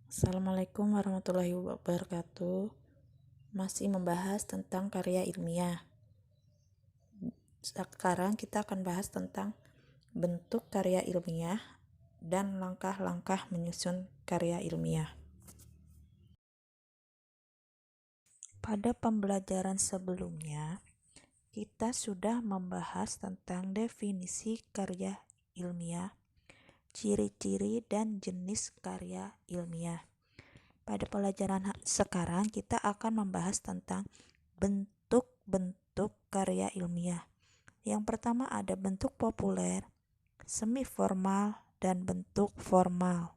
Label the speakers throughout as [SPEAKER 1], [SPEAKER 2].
[SPEAKER 1] Assalamualaikum warahmatullahi wabarakatuh. Masih membahas tentang karya ilmiah. Sekarang kita akan bahas tentang bentuk karya ilmiah dan langkah-langkah menyusun karya ilmiah. Pada pembelajaran sebelumnya, kita sudah membahas tentang definisi karya ilmiah, ciri-ciri dan jenis karya ilmiah. Pada pelajaran sekarang kita akan membahas tentang bentuk-bentuk karya ilmiah. Yang pertama ada bentuk populer, semi formal, dan bentuk formal.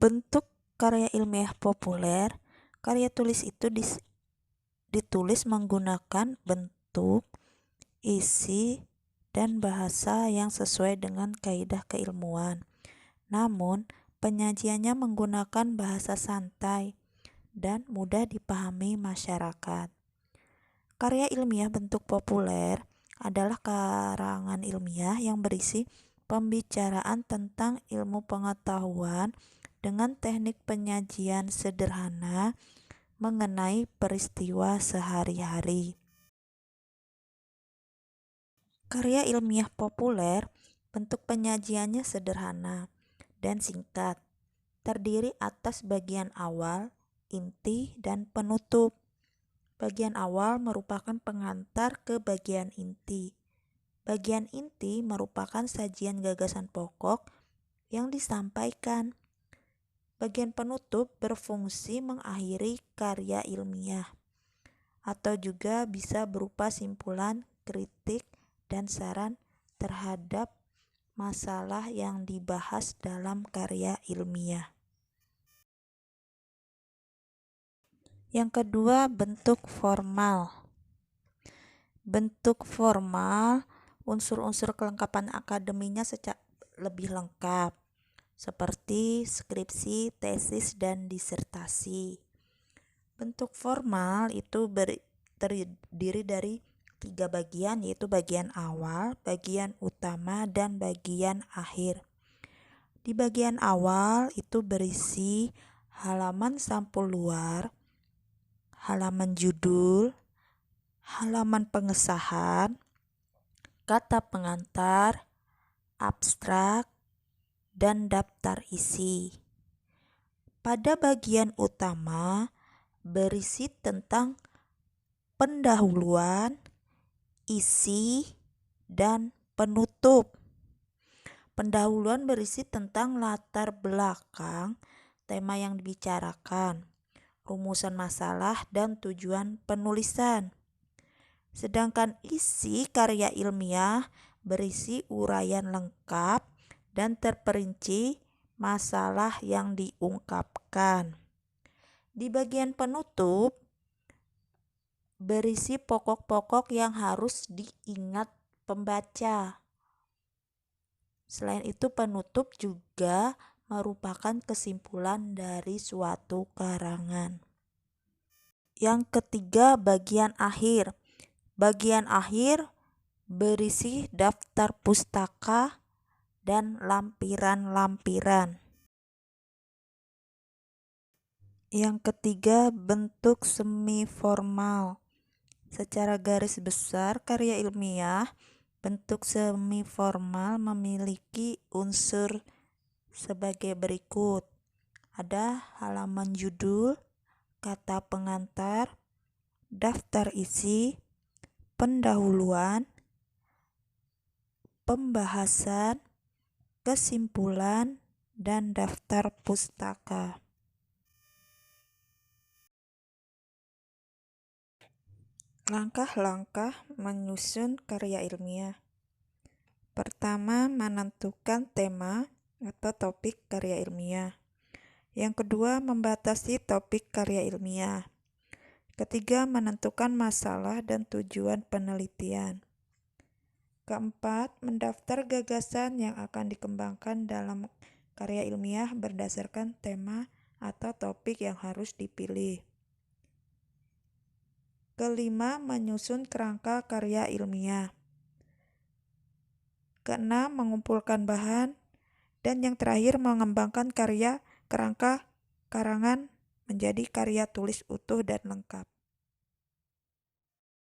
[SPEAKER 1] Bentuk karya ilmiah populer, karya tulis itu ditulis menggunakan bentuk, isi, dan bahasa yang sesuai dengan kaidah keilmuan. Namun, penyajiannya menggunakan bahasa santai dan mudah dipahami masyarakat. Karya ilmiah bentuk populer adalah karangan ilmiah yang berisi pembicaraan tentang ilmu pengetahuan dengan teknik penyajian sederhana mengenai peristiwa sehari-hari. Karya ilmiah populer, bentuk penyajiannya sederhana dan singkat, terdiri atas bagian awal, inti, dan penutup. Bagian awal merupakan pengantar ke bagian inti. Bagian inti merupakan sajian gagasan pokok yang disampaikan. Bagian penutup berfungsi mengakhiri karya ilmiah, atau juga bisa berupa simpulan, kritik, dan saran terhadap masalah yang dibahas dalam karya ilmiah. Yang kedua, bentuk formal. Bentuk formal, unsur-unsur kelengkapan akademinya lebih lengkap, seperti skripsi, tesis, dan disertasi. Bentuk formal itu terdiri dari 3 bagian, yaitu bagian awal, bagian utama, dan bagian akhir. Di bagian awal itu berisi halaman sampul luar, halaman judul, halaman pengesahan, kata pengantar, abstrak, dan daftar isi. Pada bagian utama berisi tentang pendahuluan, isi, dan penutup. Pendahuluan berisi tentang latar belakang tema yang dibicarakan, rumusan masalah, dan tujuan penulisan. Sedangkan isi karya ilmiah berisi uraian lengkap dan terperinci masalah yang diungkapkan. Di bagian penutup berisi pokok-pokok yang harus diingat pembaca. Selain itu, penutup juga merupakan kesimpulan dari suatu karangan. Yang ketiga, bagian akhir. Bagian akhir berisi daftar pustaka dan lampiran-lampiran. Yang ketiga, bentuk semi formal. Secara garis besar, karya ilmiah bentuk semi formal memiliki unsur sebagai berikut. Ada halaman judul, kata pengantar, daftar isi, pendahuluan, pembahasan, kesimpulan, dan daftar pustaka. Langkah-langkah menyusun karya ilmiah. Pertama, menentukan tema atau topik karya ilmiah. Yang kedua, membatasi topik karya ilmiah. Ketiga, menentukan masalah dan tujuan penelitian. Keempat, mendaftar gagasan yang akan dikembangkan dalam karya ilmiah berdasarkan tema atau topik yang harus dipilih. Kelima, menyusun kerangka karya ilmiah. Keenam, mengumpulkan bahan Dan yang terakhir, mengembangkan karya kerangka karangan menjadi karya tulis utuh dan lengkap.